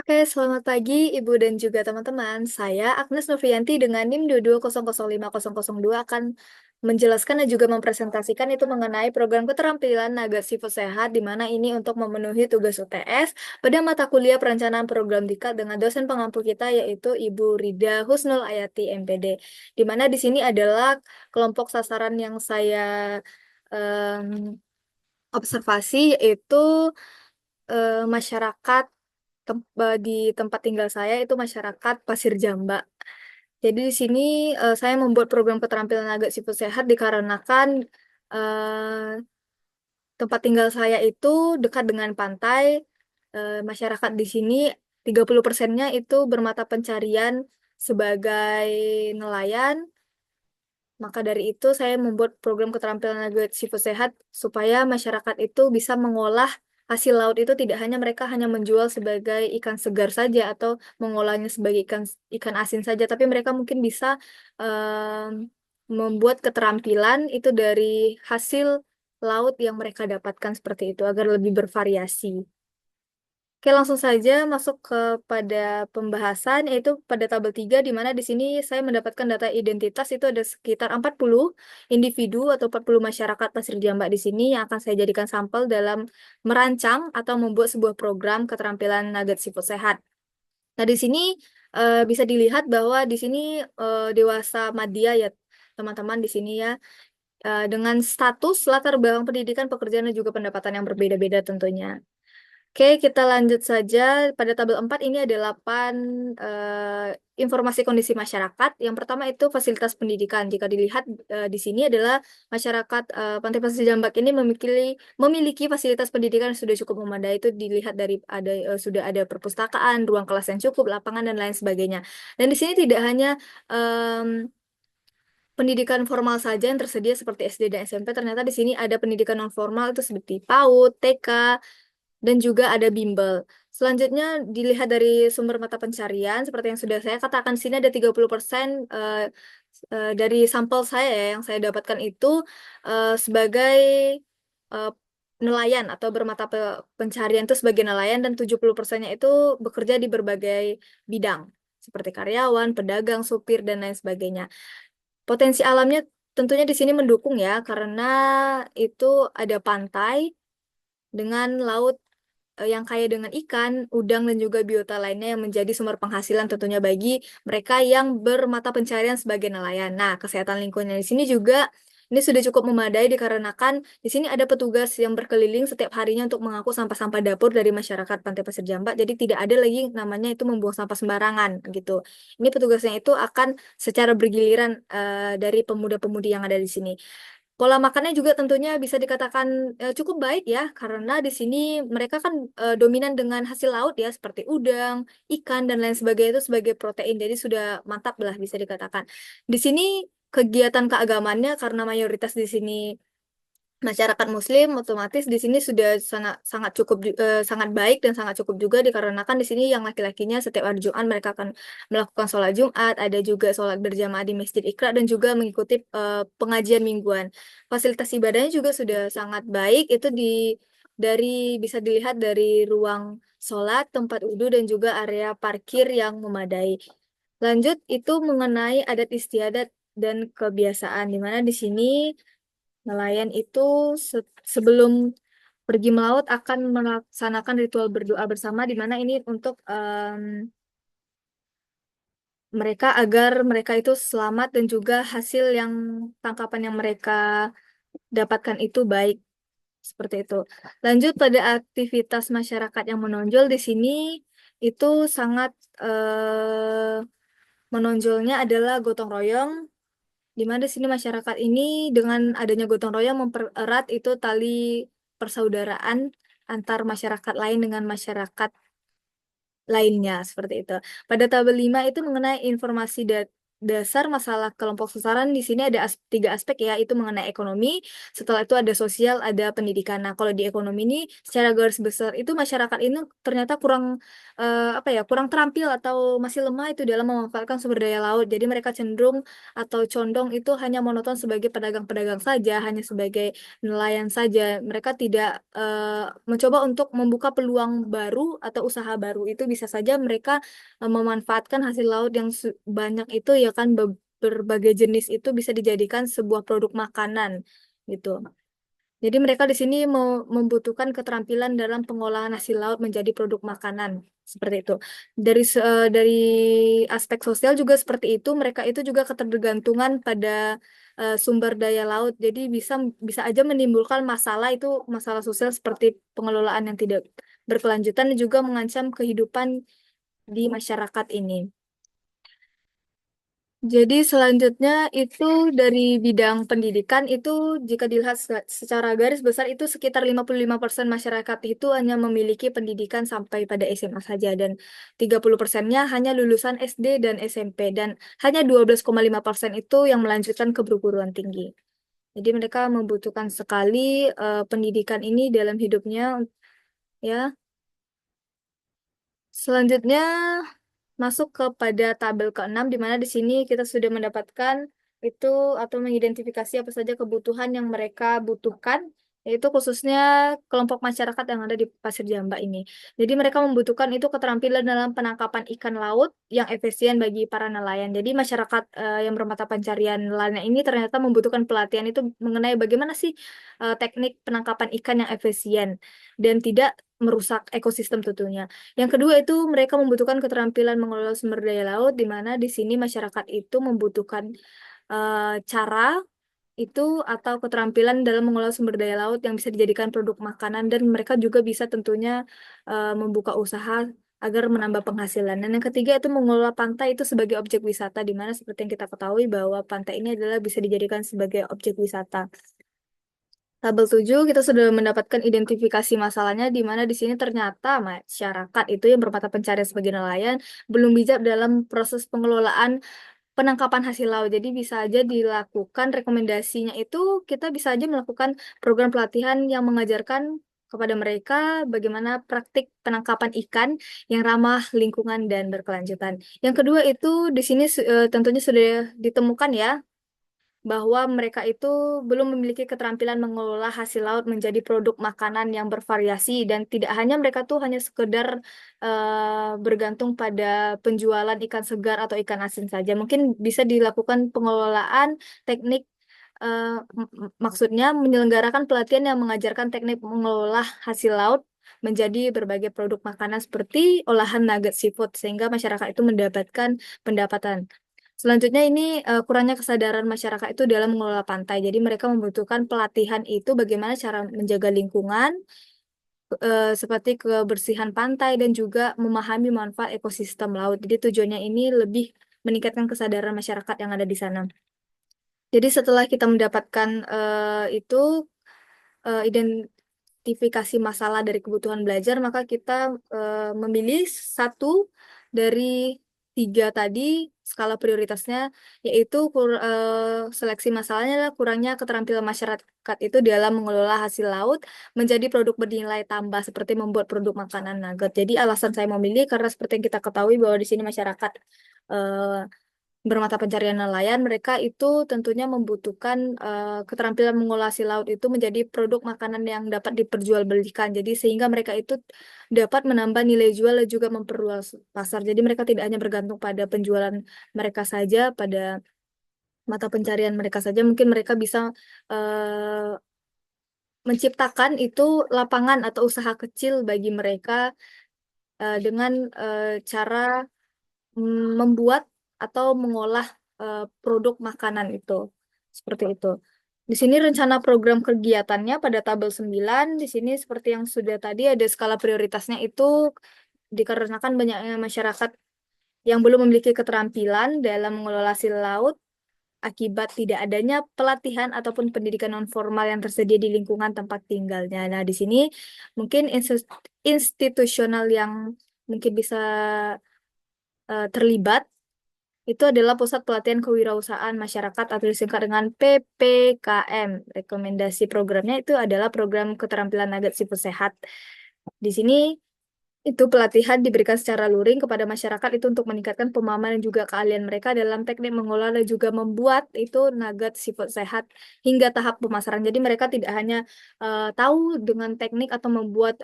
Oke, selamat pagi Ibu dan juga teman-teman. Saya Agnes Novrianti dengan NIM 220050002 akan menjelaskan dan juga mempresentasikan itu mengenai program keterampilan Naga Sifat Sehat, di mana ini untuk memenuhi tugas UTS pada mata kuliah perencanaan program DIKAT dengan dosen pengampu kita yaitu Ibu Rida Husnul Ayati MPD. Di mana di sini adalah kelompok sasaran yang saya em, observasi yaitu masyarakat di tempat tinggal saya itu masyarakat Pasir Jamba. Jadi di sini saya membuat program keterampilan agak sifat sehat dikarenakan tempat tinggal saya itu dekat dengan pantai. Masyarakat di sini 30%-nya itu bermata pencarian sebagai nelayan. Maka dari itu saya membuat program keterampilan agak sifat sehat supaya masyarakat itu bisa mengolah hasil laut itu, tidak hanya mereka hanya menjual sebagai ikan segar saja atau mengolahnya sebagai ikan ikan asin saja, tapi mereka mungkin bisa membuat keterampilan itu dari hasil laut yang mereka dapatkan seperti itu agar lebih bervariasi. Oke, langsung saja masuk kepada pembahasan, yaitu pada tabel 3, di mana di sini saya mendapatkan data identitas itu ada sekitar 40 individu atau 40 masyarakat Pasir Jamba di sini yang akan saya jadikan sampel dalam merancang atau membuat sebuah program keterampilan Nugget Sifat Sehat. Nah, di sini bisa dilihat bahwa di sini dewasa madya ya, teman-teman di sini ya, dengan status latar belakang pendidikan, pekerjaan dan juga pendapatan yang berbeda-beda tentunya. Oke, kita lanjut saja. Pada tabel 4 ini ada 8 informasi kondisi masyarakat. Yang pertama itu fasilitas pendidikan. Jika dilihat di sini adalah masyarakat Pantai Pasir Jambak ini memiliki fasilitas pendidikan yang sudah cukup memadai. Itu dilihat dari sudah ada perpustakaan, ruang kelas yang cukup, lapangan dan lain sebagainya. Dan di sini tidak hanya pendidikan formal saja yang tersedia seperti SD dan SMP, ternyata di sini ada pendidikan non formal itu seperti PAUD, TK, dan juga ada bimbel. Selanjutnya dilihat dari sumber mata pencarian, seperti yang sudah saya katakan di sini ada 30% dari sampel saya ya, yang saya dapatkan itu sebagai eh, nelayan atau bermata pencarian itu sebagai nelayan, dan 70%-nya itu bekerja di berbagai bidang seperti karyawan, pedagang, supir, dan lain sebagainya. Potensi alamnya tentunya di sini mendukung ya, karena itu ada pantai dengan laut yang kaya dengan ikan, udang, dan juga biota lainnya yang menjadi sumber penghasilan tentunya bagi mereka yang bermata pencarian sebagai nelayan. Nah, kesehatan lingkungan di sini juga ini sudah cukup memadai dikarenakan di sini ada petugas yang berkeliling setiap harinya untuk mengangkut sampah-sampah dapur dari masyarakat Pantai Pasir Jamba. Jadi tidak ada lagi namanya itu membuang sampah sembarangan gitu. Ini petugasnya itu akan secara bergiliran dari pemuda-pemudi yang ada di sini. Pola makannya juga tentunya bisa dikatakan cukup baik ya, karena di sini mereka kan dominan dengan hasil laut ya, seperti udang, ikan, dan lain sebagainya itu sebagai protein. Jadi sudah mantap lah bisa dikatakan. Di sini kegiatan keagamannya karena mayoritas di sini masyarakat Muslim, otomatis di sini sudah sangat sangat cukup sangat baik dan sangat cukup juga dikarenakan di sini yang laki-lakinya setiap hari Jumat mereka akan melakukan sholat Jumat, ada juga sholat berjamaah di Masjid Iqra dan juga mengikuti pengajian mingguan. Fasilitas ibadahnya juga sudah sangat baik, itu dari bisa dilihat dari ruang sholat, tempat wudhu dan juga area parkir yang memadai. Lanjut itu mengenai adat istiadat dan kebiasaan, di mana di sini nelayan itu sebelum pergi melaut akan melaksanakan ritual berdoa bersama, di mana ini untuk mereka agar mereka itu selamat dan juga hasil yang tangkapan yang mereka dapatkan itu baik seperti itu. Lanjut pada aktivitas masyarakat yang menonjol di sini itu sangat menonjolnya adalah gotong royong, di mana di sini masyarakat ini dengan adanya gotong royong mempererat itu tali persaudaraan antar masyarakat lain dengan masyarakat lainnya seperti itu. Pada tabel 5 itu mengenai informasi dasar masalah kelompok sasaran di sini ada tiga aspek ya, itu mengenai ekonomi, setelah itu ada sosial, ada pendidikan. Nah, kalau di ekonomi ini secara garis besar itu masyarakat ini ternyata kurang apa ya, kurang terampil atau masih lemah itu dalam memanfaatkan sumber daya laut. Jadi mereka cenderung atau condong itu hanya monoton sebagai pedagang-pedagang saja, hanya sebagai nelayan saja. Mereka tidak mencoba untuk membuka peluang baru atau usaha baru. Itu bisa saja mereka memanfaatkan hasil laut yang banyak itu ya kan, berbagai jenis itu bisa dijadikan sebuah produk makanan gitu. Jadi mereka di sini membutuhkan keterampilan dalam pengolahan hasil laut menjadi produk makanan seperti itu. Dari aspek sosial juga seperti itu. Mereka itu juga ketergantungan pada sumber daya laut. Jadi bisa bisa aja menimbulkan masalah itu, masalah sosial seperti pengelolaan yang tidak berkelanjutan dan juga mengancam kehidupan di masyarakat ini. Jadi selanjutnya itu dari bidang pendidikan itu jika dilihat secara garis besar itu sekitar 55% masyarakat itu hanya memiliki pendidikan sampai pada SMA saja dan 30%-nya hanya lulusan SD dan SMP dan hanya 12,5% itu yang melanjutkan ke perguruan tinggi. Jadi mereka membutuhkan sekali pendidikan ini dalam hidupnya ya. Selanjutnya masuk kepada tabel ke-6 di mana di sini kita sudah mendapatkan itu atau mengidentifikasi apa saja kebutuhan yang mereka butuhkan, yaitu khususnya kelompok masyarakat yang ada di Pasir Jamba ini. Jadi mereka membutuhkan itu keterampilan dalam penangkapan ikan laut yang efisien bagi para nelayan. Jadi masyarakat yang bermata pencarian nelayan ini ternyata membutuhkan pelatihan itu mengenai bagaimana sih teknik penangkapan ikan yang efisien dan tidak merusak ekosistem tentunya. Yang kedua itu mereka membutuhkan keterampilan mengelola sumber daya laut, di mana di sini masyarakat itu membutuhkan cara itu atau keterampilan dalam mengelola sumber daya laut yang bisa dijadikan produk makanan dan mereka juga bisa tentunya membuka usaha agar menambah penghasilan. Dan yang ketiga itu mengelola pantai itu sebagai objek wisata, di mana seperti yang kita ketahui bahwa pantai ini adalah bisa dijadikan sebagai objek wisata. Tabel 7 kita sudah mendapatkan identifikasi masalahnya di mana di sini ternyata masyarakat itu yang bermata pencarian sebagai nelayan belum bijak dalam proses pengelolaan penangkapan hasil laut. Jadi bisa aja dilakukan rekomendasinya itu kita bisa aja melakukan program pelatihan yang mengajarkan kepada mereka bagaimana praktik penangkapan ikan yang ramah lingkungan dan berkelanjutan. Yang kedua itu di sini tentunya sudah ditemukan ya bahwa mereka itu belum memiliki keterampilan mengelola hasil laut menjadi produk makanan yang bervariasi dan tidak hanya mereka tuh hanya sekedar bergantung pada penjualan ikan segar atau ikan asin saja. Mungkin bisa dilakukan pengelolaan teknik maksudnya menyelenggarakan pelatihan yang mengajarkan teknik mengelola hasil laut menjadi berbagai produk makanan seperti olahan nugget seafood sehingga masyarakat itu mendapatkan pendapatan. Selanjutnya ini kurangnya kesadaran masyarakat itu dalam mengelola pantai. Jadi mereka membutuhkan pelatihan itu bagaimana cara menjaga lingkungan, seperti kebersihan pantai dan juga memahami manfaat ekosistem laut. Jadi tujuannya ini lebih meningkatkan kesadaran masyarakat yang ada di sana. Jadi setelah kita mendapatkan itu identifikasi masalah dari kebutuhan belajar, maka kita memilih satu dari tiga tadi skala prioritasnya, yaitu seleksi masalahnya adalah kurangnya keterampilan masyarakat itu dalam mengelola hasil laut menjadi produk bernilai tambah seperti membuat produk makanan nugget. Jadi alasan saya memilih karena seperti yang kita ketahui bahwa di sini masyarakat eh, bermata pencarian nelayan, mereka itu tentunya membutuhkan keterampilan mengolah hasil laut itu menjadi produk makanan yang dapat diperjualbelikan. Jadi sehingga mereka itu dapat menambah nilai jual dan juga memperluas pasar. Jadi mereka tidak hanya bergantung pada penjualan mereka saja, pada mata pencarian mereka saja. Mungkin mereka bisa menciptakan itu lapangan atau usaha kecil bagi mereka dengan cara membuat atau mengolah produk makanan itu. Seperti itu. Di sini rencana program kegiatannya pada tabel 9. Di sini seperti yang sudah tadi ada skala prioritasnya itu dikarenakan banyaknya masyarakat yang belum memiliki keterampilan dalam mengelola hasil laut akibat tidak adanya pelatihan ataupun pendidikan non formal yang tersedia di lingkungan tempat tinggalnya. Nah, di sini mungkin institusional yang mungkin bisa terlibat Itu adalah Pusat Pelatihan Kewirausahaan Masyarakat atau disingkat dengan PPKM. Rekomendasi programnya itu adalah program keterampilan nugget siput sehat. Di sini itu pelatihan diberikan secara luring kepada masyarakat itu untuk meningkatkan pemahaman dan juga keahlian mereka dalam teknik mengolah dan juga membuat itu nugget siput sehat hingga tahap pemasaran. Jadi mereka tidak hanya tahu dengan teknik atau membuat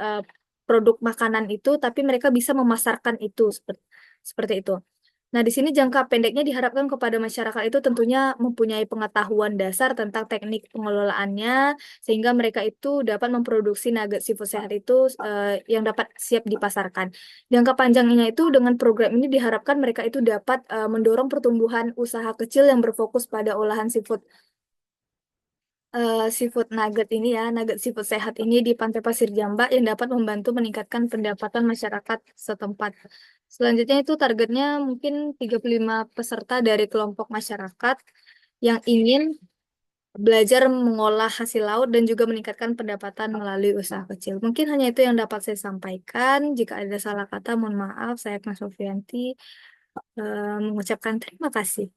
produk makanan itu, tapi mereka bisa memasarkan itu seperti itu. Nah, di sini jangka pendeknya diharapkan kepada masyarakat itu tentunya mempunyai pengetahuan dasar tentang teknik pengelolaannya, sehingga mereka itu dapat memproduksi nugget seafood sehat itu yang dapat siap dipasarkan. Jangka panjangnya itu dengan program ini diharapkan mereka itu dapat mendorong pertumbuhan usaha kecil yang berfokus pada olahan seafood nugget ini ya, nugget seafood sehat ini di Pantai Pasir Jamba yang dapat membantu meningkatkan pendapatan masyarakat setempat. Selanjutnya itu targetnya mungkin 35 peserta dari kelompok masyarakat yang ingin belajar mengolah hasil laut dan juga meningkatkan pendapatan melalui usaha kecil. Mungkin hanya itu yang dapat saya sampaikan. Jika ada salah kata, mohon maaf. Saya Agnes Sofianti mengucapkan terima kasih.